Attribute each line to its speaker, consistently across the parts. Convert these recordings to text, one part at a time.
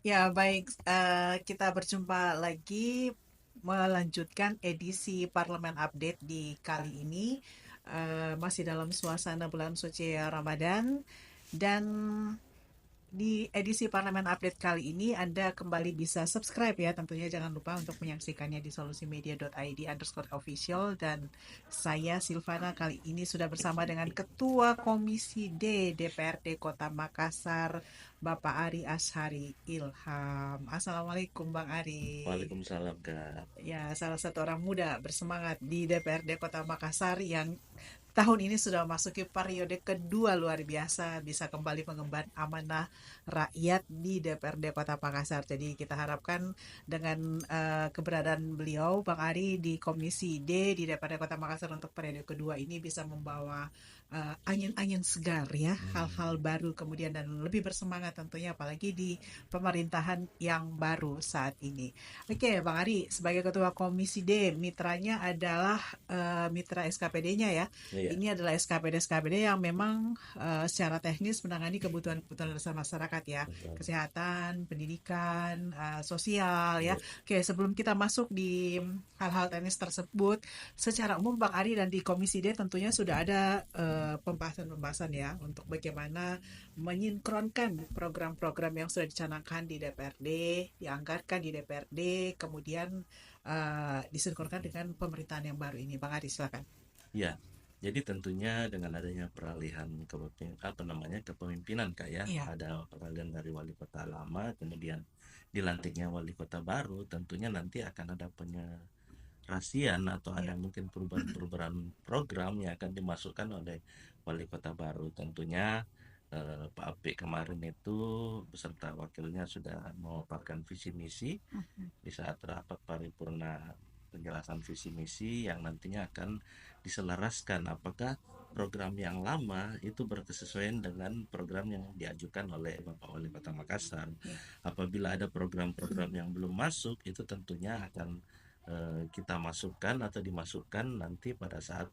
Speaker 1: Ya, baik. Kita berjumpa lagi melanjutkan edisi Parlemen Update di kali ini. Masih dalam suasana bulan suci Ramadan dan di edisi Parlemen Update kali ini Anda kembali bisa subscribe ya, tentunya jangan lupa untuk menyaksikannya di solusimedia.id_official. Dan saya Silvana kali ini sudah bersama dengan Ketua Komisi D DPRD Kota Makassar, Bapak Ari Ashari Ilham. Assalamualaikum Bang Ari.
Speaker 2: Waalaikumsalam Kak.
Speaker 1: Ya, salah satu orang muda bersemangat di DPRD Kota Makassar yang tahun ini sudah memasuki periode kedua, luar biasa bisa kembali mengemban amanah rakyat di DPRD Kota Makassar. Jadi kita harapkan dengan keberadaan beliau Bang Ari di Komisi D di DPRD Kota Makassar untuk periode kedua ini bisa membawa angin-angin segar ya, hal-hal
Speaker 2: Hmm,
Speaker 1: baru kemudian dan lebih bersemangat tentunya apalagi di pemerintahan yang baru saat ini. Oke, Bang Ari, sebagai Ketua Komisi D, mitranya adalah mitra SKPD-nya ya.
Speaker 2: iya,
Speaker 1: Ini adalah SKPD-SKPD yang memang secara teknis menangani kebutuhan-kebutuhan dasar masyarakat ya,
Speaker 2: betul.
Speaker 1: kesehatan, pendidikan, sosial ya.
Speaker 2: Iya,
Speaker 1: Oke, sebelum kita masuk di hal-hal teknis tersebut, secara umum Bang Ari dan di Komisi D tentunya sudah ada pembahasan-pembahasan ya untuk bagaimana menyinkronkan program-program yang sudah dicanangkan di DPRD, dianggarkan di DPRD, kemudian disinkronkan dengan pemerintahan yang baru ini. Bang Ari, silakan.
Speaker 2: iya. Jadi tentunya dengan adanya peralihan kepemimpinan Kak ya,
Speaker 1: Iya,
Speaker 2: ada peralihan dari wali kota lama, kemudian dilantiknya wali kota baru, tentunya nanti akan ada penyerasian atau ada
Speaker 1: iya,
Speaker 2: mungkin perubahan-perubahan program yang akan dimasukkan oleh wali kota baru. Tentunya Pak Apik kemarin itu beserta wakilnya sudah memaparkan visi misi di saat rapat paripurna penjelasan visi misi yang nantinya akan diselaraskan apakah program yang lama itu berkesesuaian dengan program yang diajukan oleh Bapak Wali Kota Makassar.
Speaker 1: iya.
Speaker 2: Apabila ada program-program yang belum masuk, itu tentunya akan kita masukkan atau dimasukkan nanti pada saat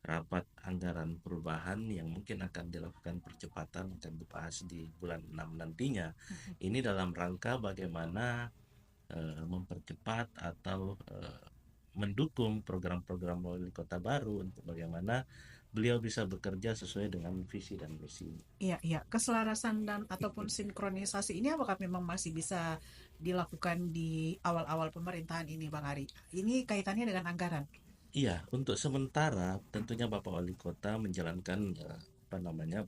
Speaker 2: rapat anggaran perubahan yang mungkin akan dilakukan percepatan akan dibahas di bulan 6 nantinya. Ini dalam rangka bagaimana mempercepat atau mendukung program-program wali kota baru untuk bagaimana beliau bisa bekerja sesuai dengan visi dan misi.
Speaker 1: Iya, iya. Keselarasan dan ataupun sinkronisasi ini apakah memang masih bisa dilakukan di awal-awal pemerintahan ini, Bang Ari? Ini kaitannya dengan anggaran.
Speaker 2: Iya, untuk sementara tentunya Bapak Wali Kota menjalankan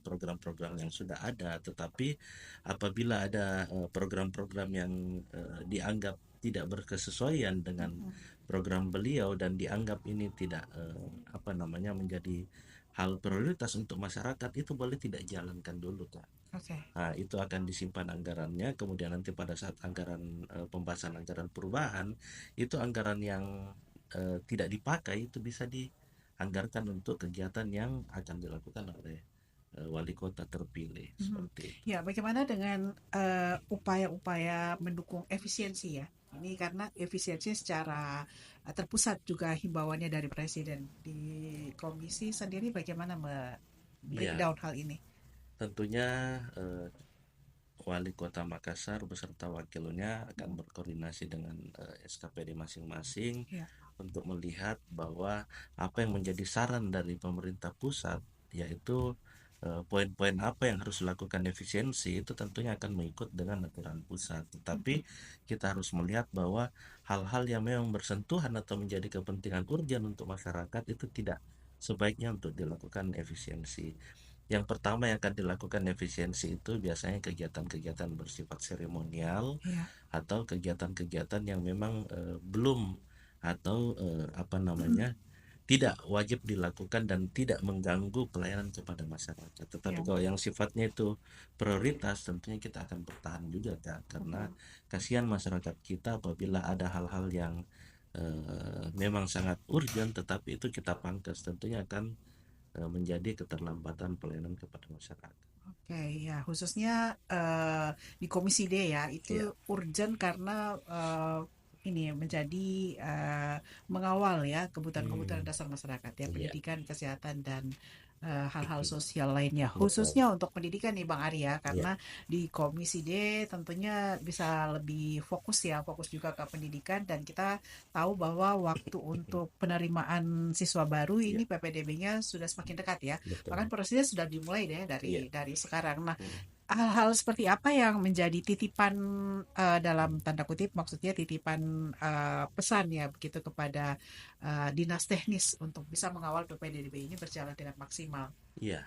Speaker 2: program-program yang sudah ada, tetapi apabila ada program-program yang dianggap tidak berkesesuaian dengan program beliau dan dianggap ini tidak menjadi hal prioritas untuk masyarakat, itu boleh tidak jalankan dulu Kak.
Speaker 1: Oke.
Speaker 2: Nah, itu akan disimpan anggarannya, kemudian nanti pada saat pembahasan anggaran perubahan, itu anggaran yang tidak dipakai itu bisa dianggarkan untuk kegiatan yang akan dilakukan oleh wali kota terpilih
Speaker 1: Mhm.
Speaker 2: seperti itu.
Speaker 1: Ya, bagaimana dengan upaya-upaya mendukung efisiensi ya? Ini karena efisiensi secara terpusat juga himbauannya dari Presiden. Di komisi sendiri bagaimana
Speaker 2: Iya,
Speaker 1: breakdown hal ini?
Speaker 2: tentunya eh, wali kota Makassar beserta wakilnya akan
Speaker 1: Mm,
Speaker 2: berkoordinasi dengan SKPD masing-masing
Speaker 1: ya,
Speaker 2: untuk melihat bahwa apa yang menjadi saran dari pemerintah pusat, yaitu poin-poin apa yang harus dilakukan efisiensi itu tentunya akan mengikut dengan aturan pusat. Tetapi kita harus melihat bahwa hal-hal yang memang bersentuhan atau menjadi kepentingan urgen untuk masyarakat itu tidak sebaiknya untuk dilakukan efisiensi. Yang pertama yang akan dilakukan efisiensi itu biasanya kegiatan-kegiatan bersifat seremonial
Speaker 1: ya.
Speaker 2: atau kegiatan-kegiatan yang memang belum atau tidak wajib dilakukan dan tidak mengganggu pelayanan kepada masyarakat. Tetapi
Speaker 1: Ya.
Speaker 2: kalau yang sifatnya itu prioritas, tentunya kita akan bertahan juga Kak, karena kasihan masyarakat kita apabila ada hal-hal yang memang sangat urgent tetapi itu kita pangkas, tentunya akan menjadi keterlambatan pelayanan kepada masyarakat.
Speaker 1: Oke, ya khususnya di Komisi D ya, itu
Speaker 2: Ya,
Speaker 1: urgent karena ini menjadi mengawal ya kebutuhan-kebutuhan
Speaker 2: Hmm,
Speaker 1: dasar masyarakat ya,
Speaker 2: iya,
Speaker 1: pendidikan, kesehatan dan hal-hal sosial lainnya,
Speaker 2: betul.
Speaker 1: khususnya untuk pendidikan nih Bang Arya,
Speaker 2: Iya,
Speaker 1: karena di Komisi D tentunya bisa lebih fokus ya, fokus juga ke pendidikan, dan kita tahu bahwa waktu untuk penerimaan siswa baru
Speaker 2: iya,
Speaker 1: ini PPDB-nya sudah semakin dekat ya, bahkan
Speaker 2: betul.
Speaker 1: prosesnya sudah dimulai deh
Speaker 2: Iya.
Speaker 1: dari sekarang. Nah,
Speaker 2: Hmm.
Speaker 1: hal-hal seperti apa yang menjadi titipan, dalam tanda kutip maksudnya titipan, pesan ya begitu kepada dinas teknis untuk bisa mengawal PPDB ini berjalan dengan maksimal.
Speaker 2: Iya.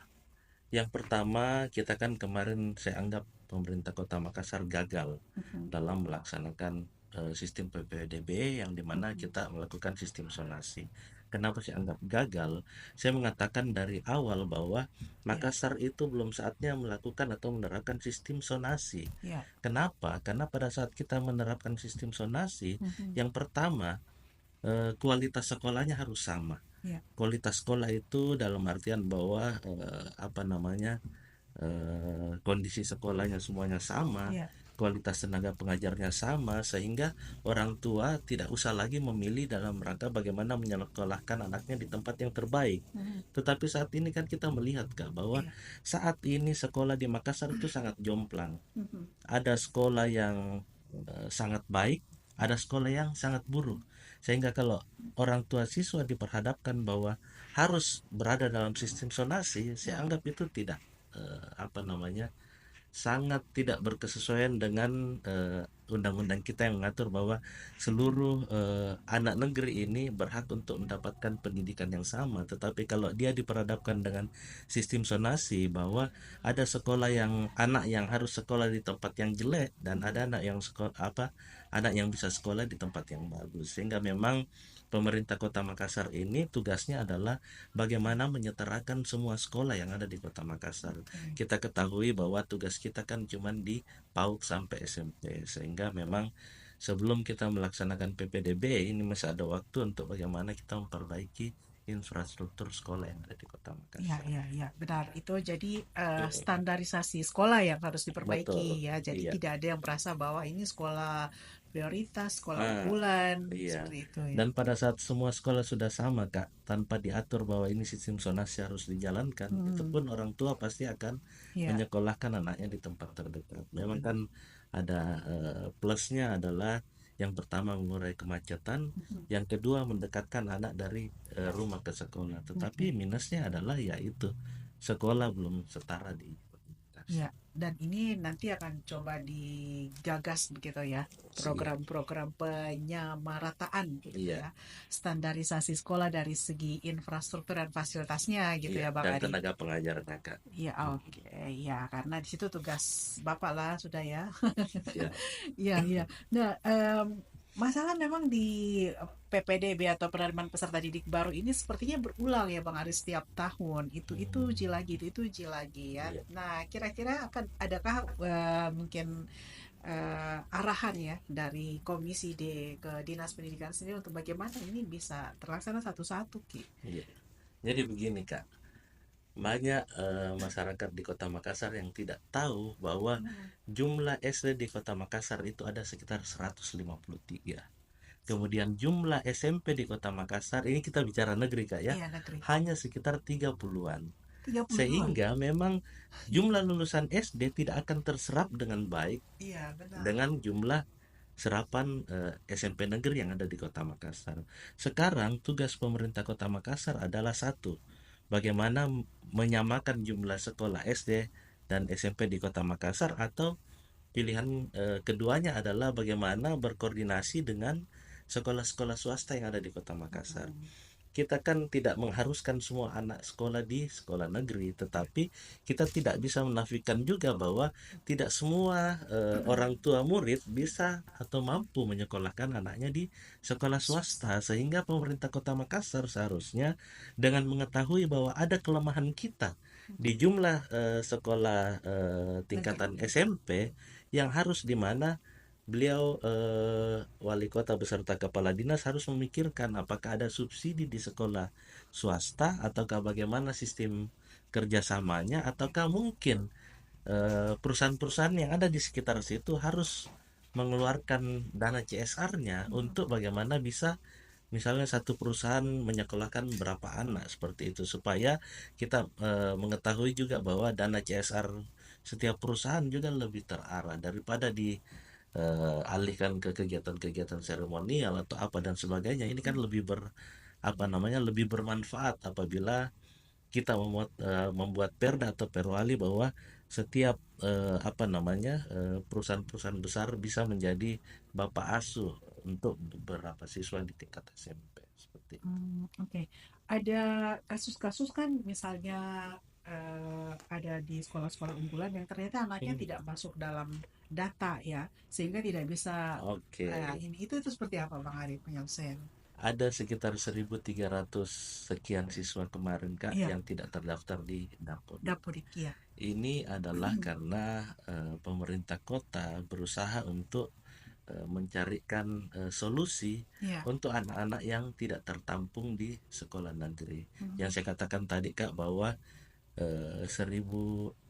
Speaker 2: Yang pertama, kita kan kemarin saya anggap pemerintah Kota Makassar gagal
Speaker 1: Mhm,
Speaker 2: dalam melaksanakan sistem PPDB yang dimana
Speaker 1: mhm,
Speaker 2: kita melakukan sistem zonasi. Kenapa saya anggap gagal? Saya mengatakan dari awal bahwa
Speaker 1: ya,
Speaker 2: Makassar itu belum saatnya melakukan atau menerapkan sistem zonasi.
Speaker 1: ya,
Speaker 2: Kenapa? Karena pada saat kita menerapkan sistem zonasi,
Speaker 1: mhm,
Speaker 2: yang pertama kualitas sekolahnya harus sama.
Speaker 1: ya,
Speaker 2: Kualitas sekolah itu dalam artian bahwa apa namanya, kondisi sekolahnya semuanya sama,
Speaker 1: ya,
Speaker 2: kualitas tenaga pengajarnya sama, sehingga orang tua tidak usah lagi memilih dalam rangka bagaimana menyekolahkan anaknya di tempat yang terbaik.
Speaker 1: mhm,
Speaker 2: Tetapi saat ini kan kita melihat Kak bahwa
Speaker 1: iya,
Speaker 2: saat ini sekolah di Makassar itu sangat jomplang.
Speaker 1: mhm,
Speaker 2: Ada sekolah yang sangat baik, ada sekolah yang sangat buruk. Sehingga kalau orang tua siswa diperhadapkan bahwa harus berada dalam sistem zonasi, saya
Speaker 1: ya,
Speaker 2: anggap itu tidak apa namanya, sangat tidak berkesesuaian dengan undang-undang kita yang mengatur bahwa seluruh anak negeri ini berhak untuk mendapatkan pendidikan yang sama. Tetapi kalau dia diperhadapkan dengan sistem zonasi bahwa ada sekolah yang anak yang harus sekolah di tempat yang jelek dan ada anak yang sekolah apa anak yang bisa sekolah di tempat yang bagus, sehingga memang pemerintah Kota Makassar ini tugasnya adalah bagaimana menyetarakan semua sekolah yang ada di Kota Makassar.
Speaker 1: oke,
Speaker 2: Kita ketahui bahwa tugas kita kan cuma di PAUD sampai SMP, sehingga memang sebelum kita melaksanakan PPDB ini masih ada waktu untuk bagaimana kita memperbaiki infrastruktur sekolah yang ada di Kota
Speaker 1: iya,
Speaker 2: Makassar.
Speaker 1: iya, iya, benar. Itu jadi standarisasi sekolah yang harus diperbaiki
Speaker 2: Betul,
Speaker 1: ya. Jadi
Speaker 2: iya.
Speaker 1: tidak ada yang merasa bahwa ini sekolah prioritas, sekolah
Speaker 2: Ah,
Speaker 1: unggulan,
Speaker 2: iya.
Speaker 1: seperti itu ya.
Speaker 2: Dan pada saat semua sekolah sudah sama, Kak, tanpa diatur bahwa ini sistem zonasi harus dijalankan, itu
Speaker 1: Hmm,
Speaker 2: pun orang tua pasti akan
Speaker 1: ya,
Speaker 2: menyekolahkan anaknya di tempat terdekat. Memang
Speaker 1: benar.
Speaker 2: kan ada plusnya adalah yang pertama mengurai kemacetan,
Speaker 1: Mhm,
Speaker 2: yang kedua mendekatkan anak dari rumah ke sekolah. Tetapi
Speaker 1: mhm.
Speaker 2: minusnya adalah yaitu sekolah belum setara di komunitas.
Speaker 1: Ya, dan ini nanti akan coba digagas begitu ya,
Speaker 2: Iya,
Speaker 1: program-program penyamarataan gitu
Speaker 2: iya,
Speaker 1: ya, standarisasi sekolah dari segi infrastruktur dan fasilitasnya gitu
Speaker 2: iya.
Speaker 1: ya Bang
Speaker 2: Dan
Speaker 1: Ari.
Speaker 2: tenaga pengajarnya, Kak.
Speaker 1: Iya, oke, ya karena di situ tugas Bapak lah sudah ya.
Speaker 2: Ya.
Speaker 1: Iya, iya. Nah, masalah memang di PPDB atau penerimaan peserta didik baru ini sepertinya berulang ya Bang Aris setiap tahun. Itu uji
Speaker 2: Hmm,
Speaker 1: lagi, itu uji lagi ya.
Speaker 2: iya.
Speaker 1: Nah, kira-kira akan adakah mungkin arahan ya dari Komisi D ke Dinas Pendidikan sendiri untuk bagaimana ini bisa terlaksana satu-satu, Ki?
Speaker 2: Iya. Jadi begini Kak, banyak masyarakat di Kota Makassar yang tidak tahu bahwa
Speaker 1: Hmm.
Speaker 2: jumlah SD di Kota Makassar itu ada sekitar 153. Kemudian jumlah SMP di Kota Makassar, ini kita bicara negeri Kak ya,
Speaker 1: Iya, negeri.
Speaker 2: hanya sekitar 30-an.
Speaker 1: 32.
Speaker 2: Sehingga memang jumlah lulusan SD tidak akan terserap dengan baik
Speaker 1: Iya, benar.
Speaker 2: dengan jumlah serapan SMP negeri yang ada di Kota Makassar. Sekarang tugas pemerintah Kota Makassar adalah satu, bagaimana menyamakan jumlah sekolah SD dan SMP di Kota Makassar, atau pilihan keduanya adalah bagaimana berkoordinasi dengan sekolah-sekolah swasta yang ada di Kota Makassar.
Speaker 1: Mm-mm.
Speaker 2: Kita kan tidak mengharuskan semua anak sekolah di sekolah negeri, tetapi kita tidak bisa menafikan juga bahwa tidak semua orang tua murid bisa atau mampu menyekolahkan anaknya di sekolah swasta, sehingga pemerintah Kota Makassar seharusnya dengan mengetahui bahwa ada kelemahan kita di jumlah sekolah
Speaker 1: Negeri.
Speaker 2: tingkatan SMP yang harus di mana beliau wali kota beserta kepala dinas harus memikirkan apakah ada subsidi di sekolah swasta ataukah bagaimana sistem kerjasamanya, ataukah mungkin perusahaan-perusahaan yang ada di sekitar situ harus mengeluarkan dana CSR-nya untuk bagaimana bisa misalnya satu perusahaan menyekolahkan berapa anak seperti itu, supaya kita mengetahui juga bahwa dana CSR setiap perusahaan juga lebih terarah daripada dialihkan ke kegiatan-kegiatan seremonial atau apa dan sebagainya. Ini kan lebih apa namanya, lebih bermanfaat apabila kita membuat perda atau perwali bahwa setiap apa namanya, perusahaan-perusahaan besar bisa menjadi bapak asuh untuk beberapa siswa di tingkat SMP seperti itu.
Speaker 1: Oke. Ada kasus-kasus kan misalnya ada di sekolah-sekolah unggulan yang ternyata anaknya
Speaker 2: Hmm,
Speaker 1: tidak masuk dalam data ya, sehingga tidak bisa
Speaker 2: Oke,
Speaker 1: ini itu seperti apa Bang Ari penyelesaian?
Speaker 2: ada sekitar 1.300 sekian siswa kemarin Kak
Speaker 1: Iya,
Speaker 2: yang tidak terdaftar di Dapodik.
Speaker 1: Dapodik ya.
Speaker 2: Ini adalah karena pemerintah kota berusaha untuk mencarikan solusi
Speaker 1: Iya.
Speaker 2: untuk anak-anak yang tidak tertampung di sekolah negeri. Yang
Speaker 1: Mhm.
Speaker 2: saya katakan tadi Kak bahwa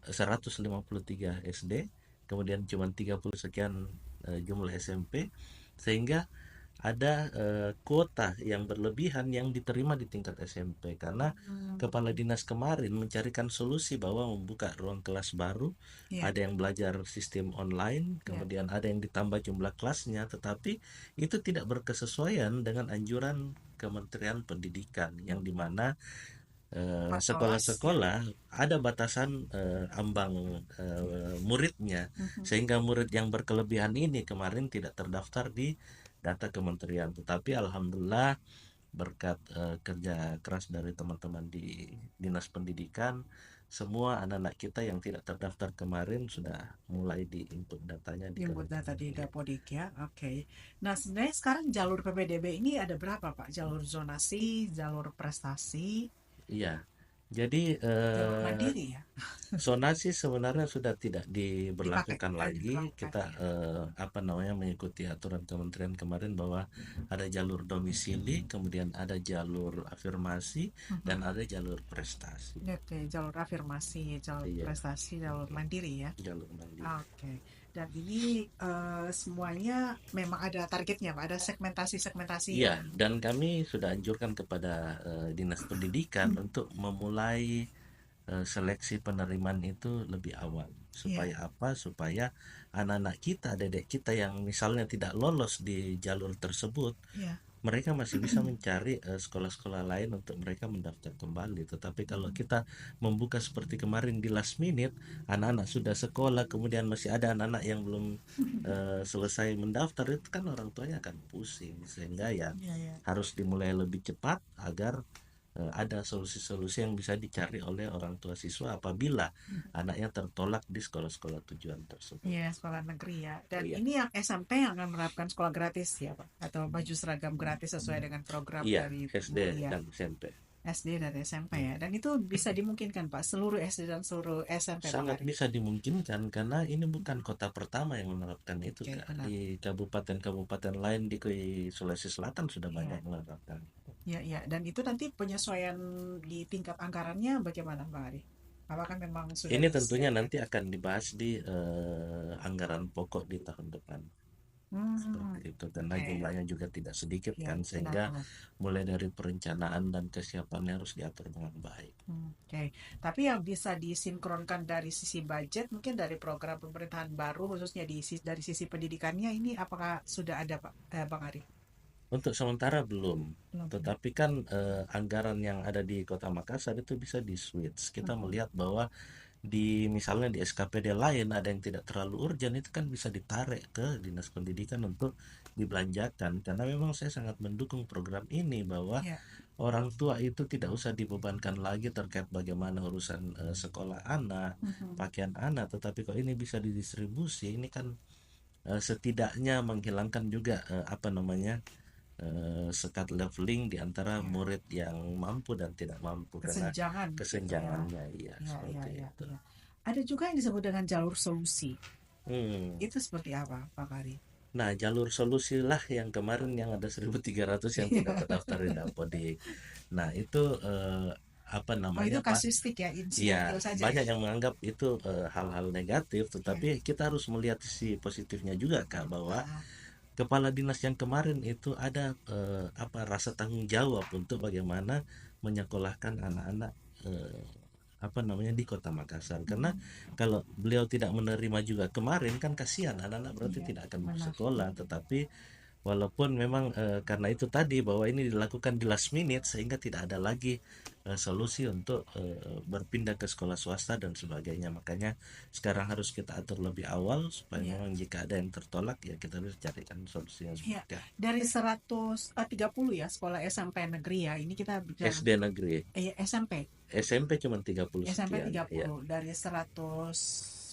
Speaker 2: 1.153 SD, kemudian cuma 30 sekian jumlah SMP, sehingga ada kuota yang berlebihan yang diterima di tingkat SMP karena kepala dinas kemarin mencarikan solusi bahwa membuka ruang kelas baru,
Speaker 1: Iya,
Speaker 2: ada yang belajar sistem online,
Speaker 1: iya.
Speaker 2: kemudian ada yang ditambah jumlah kelasnya, tetapi itu tidak berkesesuaian dengan anjuran Kementerian Pendidikan yang dimana
Speaker 1: 4 kelas ya.
Speaker 2: sekolah-sekolah ada batasan ambang muridnya,
Speaker 1: Mhm.
Speaker 2: sehingga murid yang berkelebihan ini kemarin tidak terdaftar di data kementerian. Tetapi alhamdulillah berkat kerja keras dari teman-teman di Dinas Pendidikan, semua anak-anak kita yang tidak terdaftar kemarin sudah mulai diinput datanya di
Speaker 1: Input data
Speaker 2: kementerian.
Speaker 1: di
Speaker 2: Iya.
Speaker 1: Dapodik ya. Oke. Nah, sebenarnya sekarang jalur PPDB ini ada berapa, Pak? Jalur zonasi, jalur prestasi,
Speaker 2: Iya. Jadi
Speaker 1: jalur mandiri ya?
Speaker 2: zonasi sebenarnya sudah tidak
Speaker 1: Dipakai,
Speaker 2: diberlakukan lagi.
Speaker 1: diberlakukan
Speaker 2: Kita
Speaker 1: ya.
Speaker 2: apa namanya, mengikuti aturan kementerian kemarin bahwa ada jalur domisili, kemudian ada jalur afirmasi, dan
Speaker 1: Mhm.
Speaker 2: ada jalur prestasi.
Speaker 1: Oke, jalur afirmasi, jalur
Speaker 2: Iya,
Speaker 1: prestasi, jalur mandiri ya.
Speaker 2: jalur mandiri.
Speaker 1: Oke. Dan ini semuanya memang ada targetnya, Pak. Ada segmentasi-segmentasi
Speaker 2: Iya,
Speaker 1: yang
Speaker 2: dan kami sudah anjurkan kepada Dinas Pendidikan untuk memulai seleksi penerimaan itu lebih awal.
Speaker 1: ya,
Speaker 2: Supaya apa? Supaya anak-anak kita, dedek kita yang misalnya tidak lolos di jalur tersebut,
Speaker 1: ya.
Speaker 2: mereka masih bisa mencari sekolah-sekolah lain untuk mereka mendaftar kembali. Tetapi kalau kita membuka seperti kemarin di last minute, anak-anak sudah sekolah, kemudian masih ada anak-anak yang belum selesai mendaftar, itu kan orang tuanya akan pusing. Sehingga ya
Speaker 1: Ya, ya.
Speaker 2: harus dimulai lebih cepat agar ada solusi-solusi yang bisa dicari oleh orang tua siswa apabila anaknya tertolak di sekolah-sekolah tujuan tersebut.
Speaker 1: Iya, sekolah negeri ya. Dan
Speaker 2: Iya,
Speaker 1: ini yang SMP yang akan menerapkan sekolah gratis ya, Pak? Atau baju seragam gratis sesuai dengan program
Speaker 2: iya,
Speaker 1: dari
Speaker 2: SD
Speaker 1: Bu Lia.
Speaker 2: dan SMP.
Speaker 1: SD dan SMP ya. Dan itu bisa dimungkinkan, Pak, seluruh SD dan seluruh SMP, Bang
Speaker 2: Sangat
Speaker 1: Ari.
Speaker 2: bisa dimungkinkan karena ini bukan kota pertama yang menerapkan itu,
Speaker 1: Oke,
Speaker 2: Kak.
Speaker 1: benar.
Speaker 2: Di kabupaten-kabupaten lain di Sulawesi Selatan sudah banyak
Speaker 1: Iya,
Speaker 2: yang menerapkan.
Speaker 1: iya, iya. Dan itu nanti penyesuaian di tingkat anggarannya bagaimana, Bang Ari? Apakah memang sudah
Speaker 2: Ini tentunya
Speaker 1: disiapkan?
Speaker 2: nanti akan dibahas di anggaran pokok di tahun depan.
Speaker 1: Hmm,
Speaker 2: Seperti itu, karena
Speaker 1: oke.
Speaker 2: jumlahnya juga tidak sedikit
Speaker 1: Ya,
Speaker 2: kan, sehingga
Speaker 1: benar-benar.
Speaker 2: mulai dari perencanaan dan kesiapannya harus diatur dengan baik.
Speaker 1: Oke. Tapi yang bisa disinkronkan dari sisi budget, mungkin dari program pemerintahan baru, khususnya dari sisi pendidikannya, ini apakah sudah ada, Pak, Bang Ari?
Speaker 2: Untuk sementara belum,
Speaker 1: Belum ya.
Speaker 2: tetapi kan anggaran yang ada di Kota Makassar itu bisa di switch. Kita
Speaker 1: Mhm.
Speaker 2: melihat bahwa misalnya di SKPD lain ada yang tidak terlalu urgent, itu kan bisa ditarik ke Dinas Pendidikan untuk dibelanjakan, karena memang saya sangat mendukung program ini bahwa
Speaker 1: Ya.
Speaker 2: orang tua itu tidak usah dibebankan lagi terkait bagaimana urusan sekolah anak,
Speaker 1: Mhm.
Speaker 2: pakaian anak, tetapi kalau ini bisa didistribusi, ini kan setidaknya menghilangkan juga apa namanya, sekat leveling di antara
Speaker 1: Ya.
Speaker 2: murid yang mampu dan tidak mampu karena
Speaker 1: Kesenjangan gitu ya.
Speaker 2: kesenjangannya, iya
Speaker 1: Ya, ya,
Speaker 2: seperti
Speaker 1: ya,
Speaker 2: itu.
Speaker 1: ya. Ada juga yang disebut dengan jalur solusi.
Speaker 2: Hmm.
Speaker 1: Itu seperti apa, Pak Ari?
Speaker 2: Nah, jalur solusi lah yang kemarin yang ada 1.300 yang tidak terdaftar di Dapodik. Nah, itu apa
Speaker 1: Oh, itu
Speaker 2: namanya Pak,
Speaker 1: kasuistik ya,
Speaker 2: ya
Speaker 1: insidentil saja ya.
Speaker 2: banyak yang menganggap itu hal-hal negatif,
Speaker 1: Ya.
Speaker 2: tetapi kita harus melihat sisi positifnya juga Kak, bahwa
Speaker 1: Ah,
Speaker 2: kepala dinas yang kemarin itu ada apa rasa tanggung jawab untuk bagaimana menyekolahkan anak-anak eh, apa namanya di Kota Makassar. Karena
Speaker 1: mm,
Speaker 2: kalau beliau tidak menerima juga kemarin kan kasihan anak-anak berarti
Speaker 1: iya,
Speaker 2: tidak akan
Speaker 1: benar.
Speaker 2: bersekolah. Tetapi walaupun memang karena itu tadi bahwa ini dilakukan di last minute sehingga tidak ada lagi solusi untuk berpindah ke sekolah swasta dan sebagainya. Makanya sekarang harus kita atur lebih awal supaya
Speaker 1: Iya.
Speaker 2: memang jika ada yang tertolak ya kita bisa carikan solusinya
Speaker 1: Iya,
Speaker 2: seperti apa.
Speaker 1: dari 130 ya sekolah SMP negeri ya. Ini kita bicara
Speaker 2: SD negeri,
Speaker 1: SMP.
Speaker 2: SMP cuma 30
Speaker 1: SMP
Speaker 2: sekian. Ya,
Speaker 1: 30 dari 100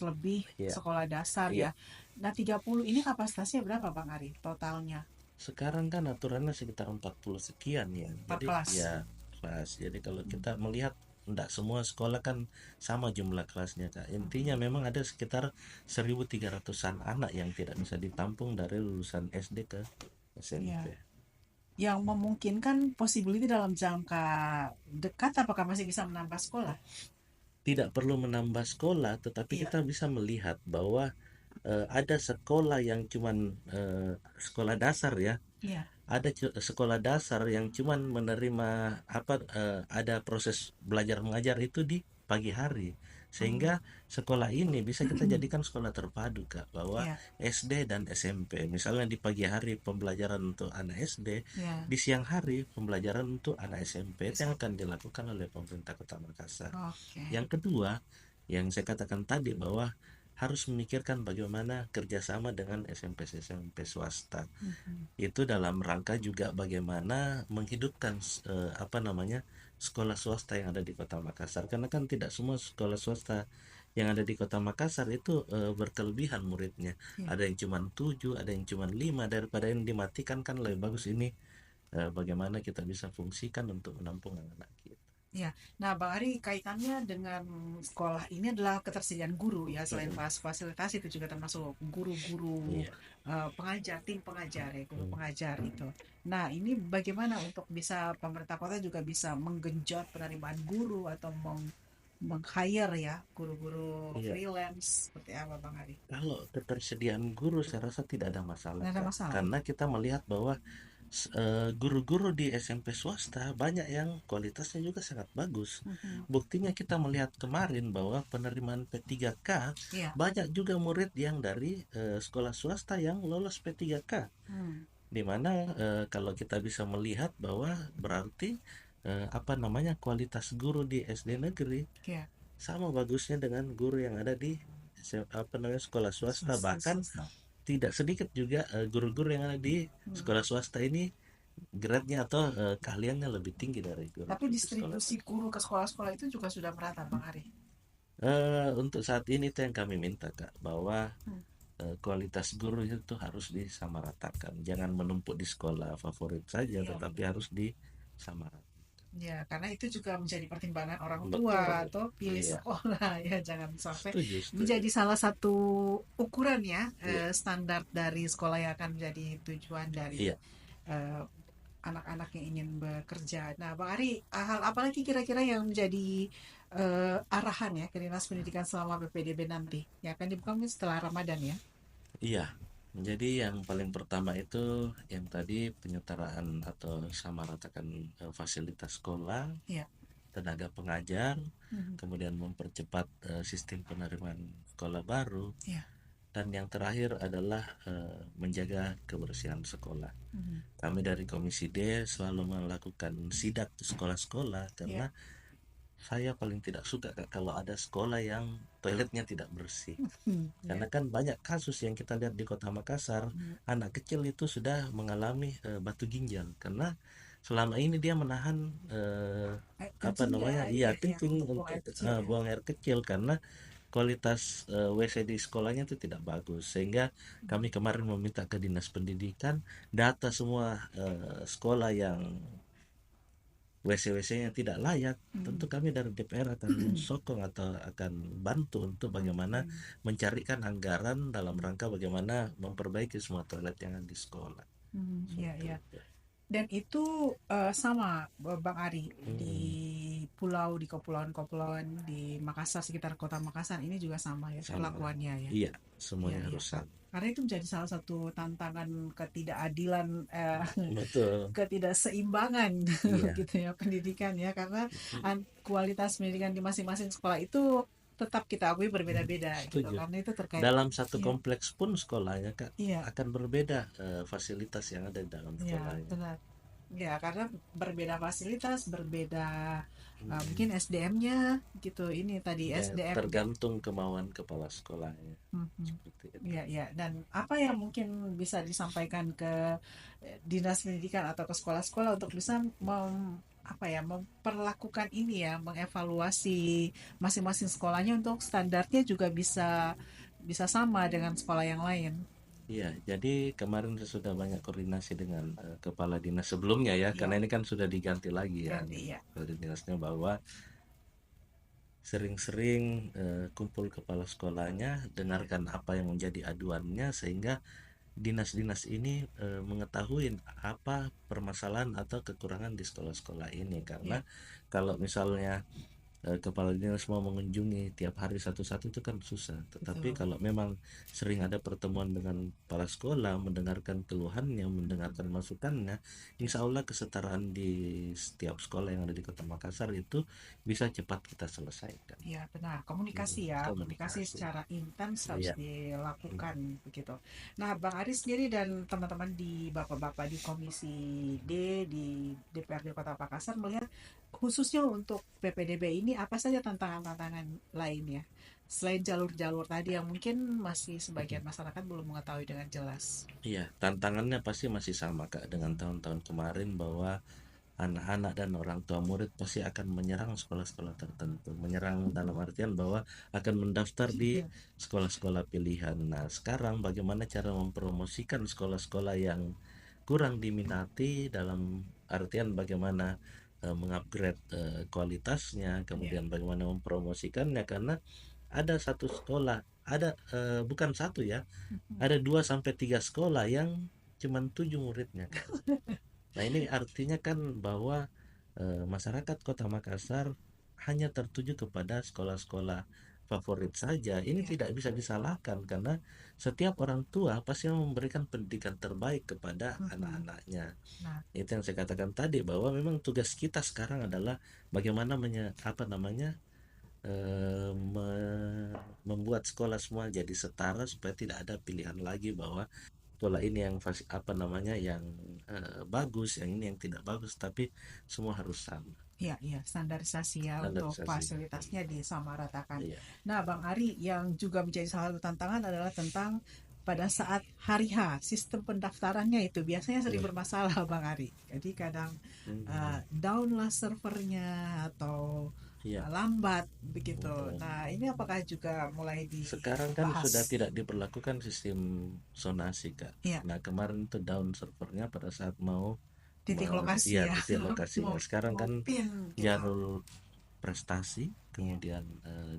Speaker 1: lebih
Speaker 2: ya,
Speaker 1: sekolah dasar
Speaker 2: ya.
Speaker 1: ya. Nah, 30 ini kapasitasnya berapa Bang Ari totalnya
Speaker 2: Sekarang kan aturannya sekitar 40 sekian ya.
Speaker 1: per
Speaker 2: Jadi
Speaker 1: kelas?
Speaker 2: ya kelas. Jadi kalau
Speaker 1: Hmm.
Speaker 2: kita melihat enggak semua sekolah kan sama jumlah kelasnya Kak. Intinya memang ada sekitar 1.300-an anak yang tidak bisa ditampung dari lulusan SD ke SMP.
Speaker 1: Ya, yang memungkinkan possibility dalam jangka dekat apakah masih bisa menambah sekolah?
Speaker 2: Tidak perlu menambah sekolah, tetapi
Speaker 1: Iya,
Speaker 2: kita bisa melihat bahwa ada sekolah yang cuman sekolah dasar ya.
Speaker 1: iya.
Speaker 2: Ada sekolah dasar yang cuman menerima apa ada proses belajar mengajar itu di pagi hari,
Speaker 1: Hmm.
Speaker 2: sehingga sekolah ini bisa kita jadikan sekolah terpadu Kak, bahwa
Speaker 1: Iya,
Speaker 2: SD dan SMP misalnya di pagi hari pembelajaran untuk anak SD,
Speaker 1: iya.
Speaker 2: di siang hari pembelajaran untuk anak SMP itu yang akan dilakukan oleh pemerintah Kota Makassar.
Speaker 1: Oke.
Speaker 2: Yang kedua, yang saya katakan tadi bahwa harus memikirkan bagaimana kerjasama dengan SMP-SMP swasta.
Speaker 1: Mhm.
Speaker 2: Itu dalam rangka juga bagaimana menghidupkan apa namanya sekolah swasta yang ada di Kota Makassar, karena kan tidak semua sekolah swasta yang ada di Kota Makassar itu berkelebihan muridnya.
Speaker 1: Iya.
Speaker 2: Ada yang cuma 7, ada yang cuma 5. Daripada yang dimatikan kan lebih bagus ini bagaimana kita bisa fungsikan untuk menampung anak-anak kita.
Speaker 1: Ya, nah Bang Ari kaitannya dengan sekolah ini adalah ketersediaan guru ya, selain
Speaker 2: Mm-mm.
Speaker 1: fasilitas itu juga termasuk guru-guru,
Speaker 2: Iya.
Speaker 1: pengajar, tim pengajar ya, guru
Speaker 2: Mm.
Speaker 1: pengajar itu. Nah, ini bagaimana untuk bisa pemerintah kota juga bisa menggenjot penerimaan guru atau meng-hire ya guru-guru
Speaker 2: Iya.
Speaker 1: freelance seperti apa Bang Ari?
Speaker 2: Kalau ketersediaan guru saya rasa tidak ada masalah
Speaker 1: Nggak ada
Speaker 2: Kak.
Speaker 1: masalah.
Speaker 2: Karena kita melihat bahwa guru-guru di SMP swasta banyak yang kualitasnya juga sangat bagus.
Speaker 1: Mhm.
Speaker 2: Buktinya kita melihat kemarin bahwa penerimaan P3K
Speaker 1: Iya.
Speaker 2: banyak juga murid yang dari sekolah swasta yang lolos P3K.
Speaker 1: Hmm.
Speaker 2: Di mana kalau kita bisa melihat bahwa berarti apa namanya kualitas guru di SD negeri
Speaker 1: Iya.
Speaker 2: sama bagusnya dengan guru yang ada di apa namanya sekolah swasta,
Speaker 1: Swasta,
Speaker 2: bahkan
Speaker 1: swasta.
Speaker 2: tidak sedikit juga guru-guru yang ada di
Speaker 1: Hmm.
Speaker 2: sekolah swasta ini grade-nya atau keahliannya lebih tinggi dari guru
Speaker 1: Tapi
Speaker 2: di sekolah
Speaker 1: distribusi
Speaker 2: negeri.
Speaker 1: guru ke sekolah-sekolah itu juga sudah merata Bang Ari.
Speaker 2: Untuk saat ini itu yang kami minta Kak, bahwa
Speaker 1: Hmm.
Speaker 2: kualitas guru itu harus disamaratakan, jangan menumpuk di sekolah favorit saja,
Speaker 1: Iya,
Speaker 2: tetapi
Speaker 1: benar.
Speaker 2: harus disamaratakan.
Speaker 1: Ya, karena itu juga menjadi pertimbangan orang tua
Speaker 2: Betul.
Speaker 1: atau pilih
Speaker 2: Iya,
Speaker 1: sekolah ya, jangan sampai
Speaker 2: setuju, setuju.
Speaker 1: menjadi salah satu ukuran ya,
Speaker 2: Iya,
Speaker 1: standar dari sekolah yang akan menjadi tujuan dari
Speaker 2: iya.
Speaker 1: eh, anak-anak yang ingin bekerja. Nah, Bang Ari, hal apa lagi kira-kira yang menjadi arahan ya ke Dinas Pendidikan selama PPDB nanti? Ya, akan dibuka mungkin setelah Ramadan ya.
Speaker 2: Iya, jadi yang paling pertama itu yang tadi penyetaraan atau samaratakan fasilitas sekolah,
Speaker 1: Ya.
Speaker 2: tenaga pengajar,
Speaker 1: Mhm.
Speaker 2: kemudian mempercepat sistem penerimaan sekolah baru,
Speaker 1: Ya.
Speaker 2: dan yang terakhir adalah menjaga kebersihan sekolah.
Speaker 1: Mhm.
Speaker 2: Kami dari Komisi D selalu melakukan sidak ke sekolah-sekolah karena
Speaker 1: Ya.
Speaker 2: saya paling tidak suka Kak, kalau ada sekolah yang toiletnya tidak bersih.
Speaker 1: Hmm.
Speaker 2: Karena
Speaker 1: Ya.
Speaker 2: kan banyak kasus yang kita lihat di Kota Makassar,
Speaker 1: Hmm.
Speaker 2: anak kecil itu sudah mengalami batu ginjal karena selama ini dia menahan apa
Speaker 1: Kencing ya,
Speaker 2: namanya, iya
Speaker 1: iya, yang
Speaker 2: kencing
Speaker 1: untuk buang
Speaker 2: untuk
Speaker 1: air kecil ya.
Speaker 2: buang air kecil karena kualitas WC di sekolahnya itu tidak bagus, sehingga kami kemarin meminta ke Dinas Pendidikan data semua sekolah yang WC-WC-nya tidak layak. Tentu
Speaker 1: Hmm.
Speaker 2: kami dari DPR akan sokong atau akan bantu untuk bagaimana
Speaker 1: Oke.
Speaker 2: mencarikan anggaran dalam rangka bagaimana memperbaiki semua toilet yang ada di sekolah.
Speaker 1: Hmm, iya,
Speaker 2: Seperti
Speaker 1: iya.
Speaker 2: itu.
Speaker 1: Dan itu sama Bang Ari di
Speaker 2: Mm-mm.
Speaker 1: pulau, di kepulauan-kepulauan di Makassar, sekitar kota Makassar ini juga sama ya
Speaker 2: sama.
Speaker 1: perlakuannya ya.
Speaker 2: Iya,
Speaker 1: Iya,
Speaker 2: semuanya
Speaker 1: iya,
Speaker 2: harus
Speaker 1: Kak.
Speaker 2: sama.
Speaker 1: Karena itu menjadi salah satu tantangan ketidakadilan,
Speaker 2: Betul.
Speaker 1: ketidakseimbangan
Speaker 2: Iya.
Speaker 1: gitu ya pendidikan ya, karena kualitas pendidikan di masing-masing sekolah itu tetap kita akui berbeda-beda gitu,
Speaker 2: Setuju.
Speaker 1: karena itu terkait.
Speaker 2: Dalam satu
Speaker 1: Iya,
Speaker 2: kompleks pun sekolahnya, Kak,
Speaker 1: iya,
Speaker 2: akan berbeda fasilitas yang ada di dalam
Speaker 1: iya,
Speaker 2: sekolahnya.
Speaker 1: benar. Ya, karena berbeda fasilitas, berbeda
Speaker 2: Hmm.
Speaker 1: mungkin SDM-nya gitu. Ini tadi
Speaker 2: Ya,
Speaker 1: SDM.
Speaker 2: tergantung kemauan kepala sekolahnya.
Speaker 1: Mhm.
Speaker 2: Seperti itu.
Speaker 1: Iya, iya. Dan apa yang mungkin bisa disampaikan ke dinas pendidikan atau ke sekolah-sekolah untuk bisa apa ya, memperlakukan ini ya, mengevaluasi masing-masing sekolahnya untuk standarnya juga bisa bisa sama dengan sekolah yang lain.
Speaker 2: Iya, jadi kemarin saya sudah banyak koordinasi dengan kepala dinas sebelumnya ya, karena
Speaker 1: Iya,
Speaker 2: ini kan sudah diganti lagi ya,
Speaker 1: ganti ya.
Speaker 2: kepala dinasnya, bahwa sering-sering kumpul kepala sekolahnya, dengarkan apa yang menjadi aduannya, sehingga dinas-dinas ini mengetahui apa permasalahan atau kekurangan di sekolah-sekolah ini. Karena
Speaker 1: Iya,
Speaker 2: kalau misalnya kepala dinas mau mengunjungi tiap hari satu-satu itu kan susah. Tetapi
Speaker 1: betul.
Speaker 2: kalau memang sering ada pertemuan dengan kepala sekolah, mendengarkan keluhannya,
Speaker 1: Mhm.
Speaker 2: mendengarkan masukannya,
Speaker 1: Ya,
Speaker 2: insya Allah kesetaraan di setiap sekolah yang ada di Kota Makassar itu bisa cepat kita selesaikan.
Speaker 1: ya, benar. Komunikasi ya, komunikasi
Speaker 2: Komunikasi.
Speaker 1: secara intens harus
Speaker 2: Iya.
Speaker 1: dilakukan begitu. Nah, Bang Aris sendiri dan teman-teman di bapak-bapak di Komisi D di DPRD Kota Makassar melihat khususnya untuk PPDB ini apa saja tantangan-tantangan lainnya selain jalur-jalur tadi yang mungkin masih sebagian masyarakat belum mengetahui dengan jelas.
Speaker 2: Iya, tantangannya pasti masih sama Kak dengan tahun-tahun kemarin, bahwa anak-anak dan orang tua murid pasti akan menyerang sekolah-sekolah tertentu. Menyerang dalam artian bahwa akan mendaftar di
Speaker 1: Ya,
Speaker 2: sekolah-sekolah pilihan. Nah, sekarang bagaimana cara mempromosikan sekolah-sekolah yang kurang diminati, dalam artian bagaimana mengupgrade kualitasnya,
Speaker 1: ya.
Speaker 2: kemudian bagaimana mempromosikannya, karena ada satu sekolah, ada bukan satu ya, ada 2 sampai 3 sekolah yang cuman 7 muridnya, Kak. Nah, ini artinya kan bahwa masyarakat Kota Makassar hanya tertuju kepada sekolah-sekolah favorit saja. Ini
Speaker 1: Ya.
Speaker 2: tidak bisa disalahkan, karena setiap orang tua pasti memberikan pendidikan terbaik kepada
Speaker 1: Mhm.
Speaker 2: anak-anaknya.
Speaker 1: Nah,
Speaker 2: Itu yang saya katakan tadi, bahwa memang tugas kita sekarang adalah bagaimana apa namanya, membuat sekolah semua jadi setara, supaya tidak ada pilihan lagi bahwa sekolah ini yang apa namanya, yang bagus, yang ini yang tidak bagus, tapi semua harus sama
Speaker 1: iya, iya, standarisasi ya untuk
Speaker 2: standarisasinya.
Speaker 1: fasilitasnya disamaratakan.
Speaker 2: Iya.
Speaker 1: Nah, Bang Ari, yang juga menjadi salah satu tantangan adalah tentang pada saat hari H, sistem pendaftarannya itu biasanya sering
Speaker 2: Iya.
Speaker 1: bermasalah, Bang Ari. Jadi kadang
Speaker 2: Hmm.
Speaker 1: down lah servernya atau
Speaker 2: Iya.
Speaker 1: lambat begitu.
Speaker 2: Betul.
Speaker 1: Nah, ini apakah juga mulai
Speaker 2: Sekarang kan
Speaker 1: dibahas?
Speaker 2: sudah tidak diberlakukan sistem zonasi, Kak.
Speaker 1: Iya,
Speaker 2: Nah, kemarin itu down servernya pada saat mau
Speaker 1: titik lokasi
Speaker 2: iya,
Speaker 1: ya,
Speaker 2: titik lokasinya.
Speaker 1: mau
Speaker 2: Sekarang
Speaker 1: mau
Speaker 2: kan
Speaker 1: pin gitu.
Speaker 2: jalur prestasi,
Speaker 1: Iya,
Speaker 2: kemudian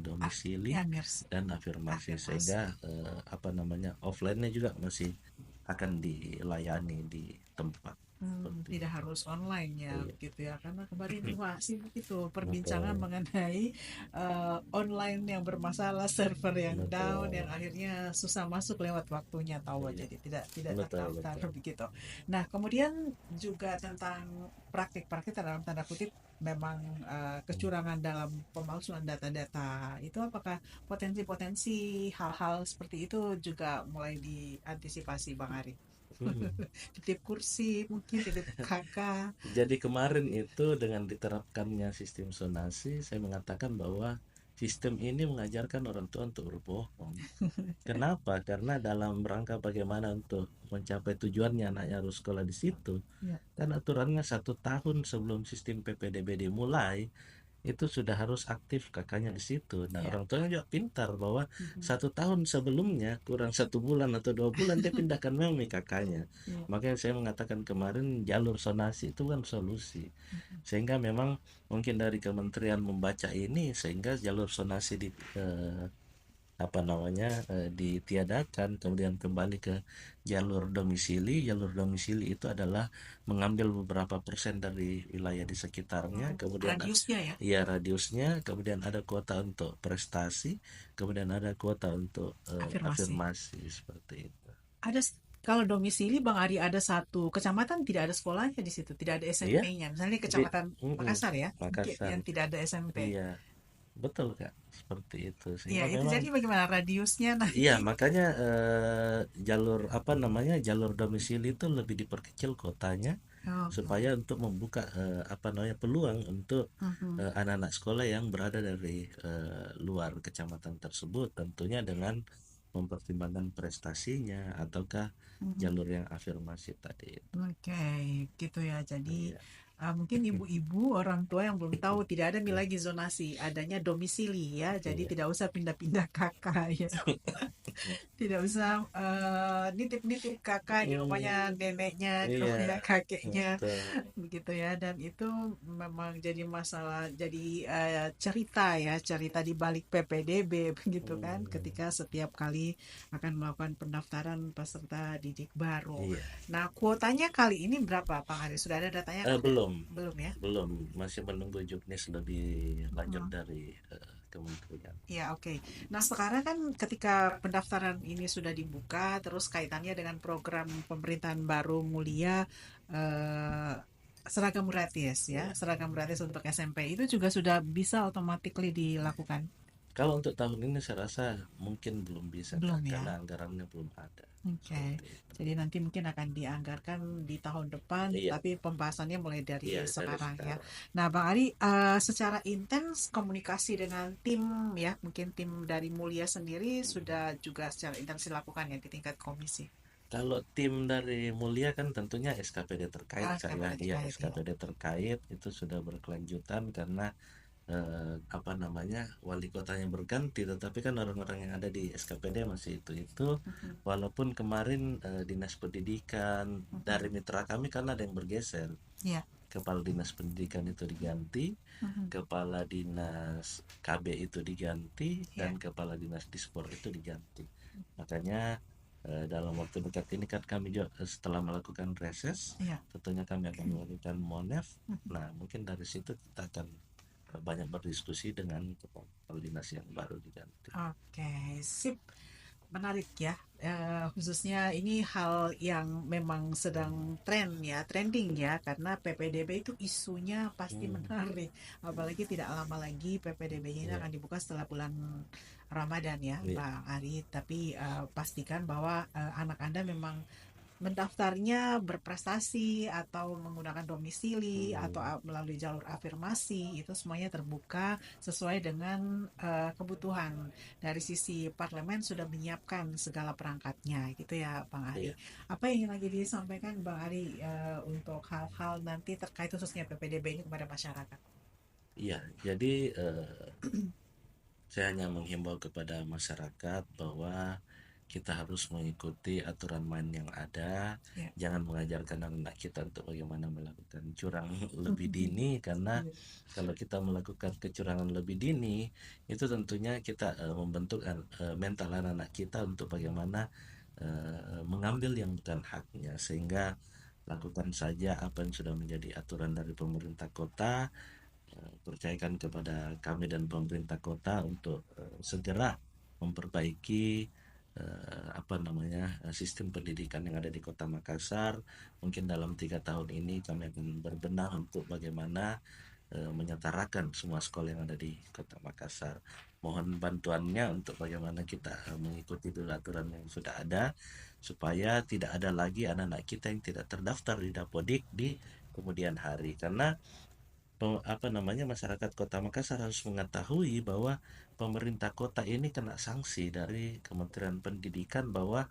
Speaker 2: domisili
Speaker 1: ya, Mirs,
Speaker 2: dan afirmasi, sehingga
Speaker 1: afirmasi.
Speaker 2: apa namanya, offline-nya juga masih akan dilayani di tempat seperti
Speaker 1: Tidak
Speaker 2: itu.
Speaker 1: harus online ya
Speaker 2: Iya.
Speaker 1: begitu ya, karena kemarin masih begitu perbincangan
Speaker 2: Betul.
Speaker 1: mengenai online yang bermasalah, server yang down, yang
Speaker 2: Betul.
Speaker 1: akhirnya susah masuk lewat waktunya tahu,
Speaker 2: Iya.
Speaker 1: jadi tidak
Speaker 2: Betul,
Speaker 1: terdaftar
Speaker 2: betul.
Speaker 1: begitu. Nah, kemudian juga tentang praktik-praktik dalam tanda kutip memang kecurangan dalam pemalsuan data-data itu, apakah potensi-potensi hal-hal seperti itu juga mulai diantisipasi, Bang Ari?
Speaker 2: Mhm.
Speaker 1: Titip kursi, mungkin titip kakak.
Speaker 2: Jadi kemarin itu dengan diterapkannya sistem zonasi, saya mengatakan bahwa sistem ini mengajarkan orang tua untuk berbohong. Kenapa? Karena dalam rangka bagaimana untuk mencapai tujuannya anaknya harus sekolah di situ,
Speaker 1: Ya,
Speaker 2: kan aturannya 1 tahun sebelum sistem PPDB dimulai itu sudah harus aktif kakaknya di situ. Nah,
Speaker 1: ya.
Speaker 2: orang tuanya juga pintar, bahwa
Speaker 1: Mhm.
Speaker 2: 1 tahun sebelumnya, kurang 1 bulan atau 2 bulan, dia pindahkan memi kakaknya.
Speaker 1: Ya,
Speaker 2: Makanya saya mengatakan kemarin jalur zonasi itu kan solusi,
Speaker 1: mhm.
Speaker 2: sehingga memang mungkin dari kementerian membaca ini, sehingga jalur zonasi apa namanya ditiadakan, kemudian kembali ke jalur domisili. Jalur domisili itu adalah mengambil beberapa persen dari wilayah di sekitarnya, kemudian
Speaker 1: Radiusnya ya.
Speaker 2: ya radiusnya, kemudian ada kuota untuk prestasi, kemudian ada kuota untuk
Speaker 1: Afirmasi.
Speaker 2: afirmasi seperti itu.
Speaker 1: Ada kalau domisili Bang Ari ada satu kecamatan tidak ada sekolahnya di situ, tidak ada
Speaker 2: Iya,
Speaker 1: SMP-nya. Misalnya
Speaker 2: di
Speaker 1: Kecamatan Makassar ya, mungkin
Speaker 2: Makassar.
Speaker 1: yang tidak ada SMP.
Speaker 2: Iya, betul Kak, seperti itu.
Speaker 1: Ya,
Speaker 2: Sehingga
Speaker 1: itu
Speaker 2: memang
Speaker 1: jadi bagaimana radiusnya
Speaker 2: iya,
Speaker 1: nanti?
Speaker 2: makanya jalur apa namanya jalur domisili itu lebih diperkecil kotanya
Speaker 1: Oh,
Speaker 2: supaya untuk membuka apa namanya peluang untuk
Speaker 1: mhm,
Speaker 2: anak-anak sekolah yang berada dari luar kecamatan tersebut, tentunya dengan mempertimbangkan prestasinya ataukah
Speaker 1: mhm.
Speaker 2: jalur yang afirmasi tadi itu.
Speaker 1: Oke, gitu ya. Jadi
Speaker 2: Iya.
Speaker 1: mungkin ibu-ibu orang tua yang belum tahu tidak ada lagi zonasi, adanya domisili ya. Jadi
Speaker 2: Iya.
Speaker 1: tidak usah pindah-pindah kakak ya. Tidak usah nitip-nitip kakak di rumahnya neneknya, di
Speaker 2: Iya,
Speaker 1: rumahnya kakeknya,
Speaker 2: betul.
Speaker 1: begitu ya. Dan itu memang jadi masalah, jadi cerita ya, cerita di balik PPDB begitu kan,
Speaker 2: Hmm,
Speaker 1: ketika setiap kali akan melakukan pendaftaran peserta didik baru.
Speaker 2: iya.
Speaker 1: Nah, kuotanya kali ini berapa, Pak Hari? Sudah ada datanya kah?
Speaker 2: Belum,
Speaker 1: Belum ya?
Speaker 2: belum, masih menunggu juknis lebih lanjut
Speaker 1: Hmm.
Speaker 2: dari kementerian.
Speaker 1: Ya, oke. Nah, sekarang kan ketika pendaftaran ini sudah dibuka, terus kaitannya dengan program pemerintahan baru Mulia, eh, seragam gratis ya,
Speaker 2: Iya.
Speaker 1: seragam gratis untuk SMP itu juga sudah bisa automatically dilakukan.
Speaker 2: Kalau untuk tahun ini saya rasa mungkin belum bisa Kak,
Speaker 1: Belum
Speaker 2: karena
Speaker 1: ya?
Speaker 2: anggarannya belum ada.
Speaker 1: Oke.
Speaker 2: Seperti itu.
Speaker 1: Jadi nanti mungkin akan dianggarkan di tahun depan,
Speaker 2: Iya,
Speaker 1: tapi pembahasannya mulai dari
Speaker 2: iya dari
Speaker 1: sekarang ya.
Speaker 2: sekarang.
Speaker 1: Nah, Bang Ari, secara intens komunikasi dengan tim ya, mungkin tim dari Mulia sendiri sudah juga secara intens dilakukan ya di tingkat komisi.
Speaker 2: Kalau tim dari Mulia kan tentunya SKPD terkait Kak ya.
Speaker 1: SKPD
Speaker 2: Iya,
Speaker 1: terkait ya.
Speaker 2: SKPD terkait itu sudah berkelanjutan karena apa namanya wali kotanya berganti, tetapi kan orang-orang yang ada di SKPD masih itu
Speaker 1: Mhm,
Speaker 2: walaupun kemarin dinas pendidikan dari
Speaker 1: mhm.
Speaker 2: mitra kami karena ada yang bergeser,
Speaker 1: Ya.
Speaker 2: kepala dinas pendidikan itu diganti,
Speaker 1: Mhm.
Speaker 2: kepala dinas KB itu diganti, dan
Speaker 1: Ya.
Speaker 2: kepala dinas Dispor itu diganti. Makanya dalam waktu dekat ini kan kami juga setelah melakukan reses,
Speaker 1: Ya.
Speaker 2: tentunya kami akan melakukan monef.
Speaker 1: Mhm.
Speaker 2: Nah, mungkin dari situ kita akan banyak berdiskusi dengan kepala dinas yang baru diganti.
Speaker 1: Oke, sip. Menarik ya. Khususnya ini hal yang memang sedang tren ya, trending ya, karena PPDB itu isunya pasti
Speaker 2: Hmm,
Speaker 1: menarik. Apalagi tidak lama lagi PPDB ini
Speaker 2: iya,
Speaker 1: akan dibuka setelah bulan Ramadan ya,
Speaker 2: iya,
Speaker 1: Bang Ari. Tapi pastikan bahwa anak Anda memang mendaftarnya berprestasi atau menggunakan domisili atau
Speaker 2: hmm,
Speaker 1: melalui jalur afirmasi itu semuanya terbuka sesuai dengan kebutuhan. Dari sisi parlemen sudah menyiapkan segala perangkatnya gitu ya Bang Ari.
Speaker 2: iya,
Speaker 1: Apa yang ingin lagi disampaikan Bang Ari untuk hal-hal nanti terkait khususnya PPDB ini kepada masyarakat?
Speaker 2: iya. Jadi saya hanya menghimbau kepada masyarakat bahwa kita harus mengikuti aturan main yang ada.
Speaker 1: Ya.
Speaker 2: Jangan mengajarkan anak kita untuk bagaimana melakukan curang lebih dini, karena kalau kita melakukan kecurangan lebih dini, itu tentunya kita membentuk mental anak-anak kita untuk bagaimana mengambil yang bukan haknya, sehingga lakukan saja apa yang sudah menjadi aturan dari pemerintah kota. Percayakan kepada kami dan pemerintah kota untuk segera memperbaiki apa namanya sistem pendidikan yang ada di Kota Makassar. Mungkin dalam 3 tahun ini kami akan berbenah untuk bagaimana menyetarakan semua sekolah yang ada di Kota Makassar. Mohon bantuannya untuk bagaimana kita mengikuti dulu aturan yang sudah ada supaya tidak ada lagi anak-anak kita yang tidak terdaftar di Dapodik di kemudian hari, karena apa namanya masyarakat Kota Makassar harus mengetahui bahwa pemerintah kota ini kena sanksi dari Kementerian Pendidikan bahwa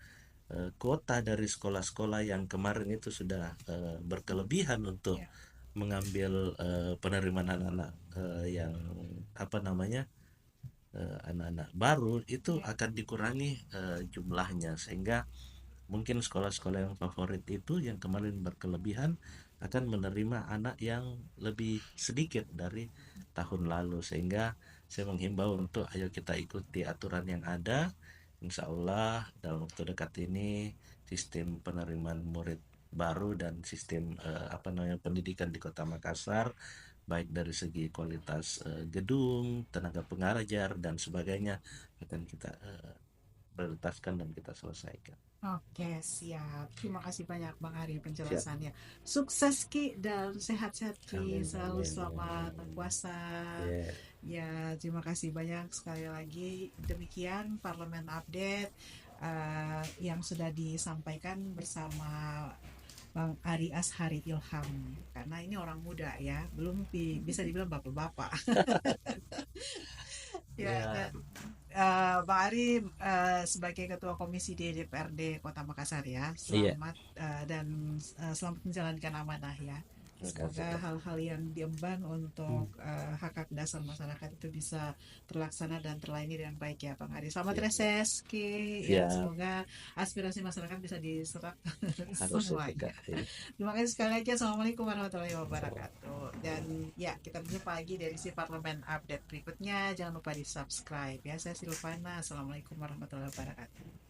Speaker 2: kuota dari sekolah-sekolah yang kemarin itu sudah berkelebihan untuk
Speaker 1: Ya.
Speaker 2: mengambil penerimaan anak-anak yang apa namanya anak-anak baru itu
Speaker 1: Ya.
Speaker 2: akan dikurangi jumlahnya, sehingga mungkin sekolah-sekolah yang favorit itu yang kemarin berkelebihan akan menerima anak yang lebih sedikit dari tahun lalu, sehingga saya menghimbau untuk ayo kita ikuti aturan yang ada. Insya Allah dalam waktu dekat ini sistem penerimaan murid baru dan sistem pendidikan di Kota Makassar, baik dari segi kualitas gedung, tenaga pengajar dan sebagainya, akan kita prioritaskan dan kita selesaikan.
Speaker 1: Oke, siap. Terima kasih banyak Bang Ari
Speaker 2: Siap.
Speaker 1: penjelasannya. Sukses Ki dan sehat-sehat Ki.
Speaker 2: Amin,
Speaker 1: Selalu
Speaker 2: amin,
Speaker 1: selamat
Speaker 2: amin.
Speaker 1: berpuasa.
Speaker 2: Ya,
Speaker 1: Ya, terima kasih banyak sekali lagi. Demikian Parlemen Update yang sudah disampaikan bersama Bang Ari Ashari Ilham. Karena ini orang muda ya, belum bisa dibilang bapak-bapak. Ya,
Speaker 2: ya,
Speaker 1: Bang Ari sebagai Ketua Komisi D DPRD Kota Makassar ya,
Speaker 2: iya.
Speaker 1: selamat dan selamat menjalankan amanah ya.
Speaker 2: Terima kasih,
Speaker 1: Semoga
Speaker 2: Kak.
Speaker 1: hal-hal yang diemban
Speaker 2: Hmm,
Speaker 1: untuk hak-hak dasar masyarakat itu bisa terlaksana dan terlayani dengan baik ya Bang Ari. Selamat
Speaker 2: siap, siap.
Speaker 1: reses, Ki. Ya,
Speaker 2: Siap,
Speaker 1: semoga aspirasi masyarakat bisa diserap
Speaker 2: harus itu,
Speaker 1: semuanya.
Speaker 2: Kak. Iya.
Speaker 1: Terima kasih sekali lagi. Assalamualaikum warahmatullahi wabarakatuh. Dan ya, kita berjumpa lagi dari si Parlemen Update berikutnya. Jangan lupa di subscribe ya. Saya Silvana. Assalamualaikum warahmatullahi wabarakatuh.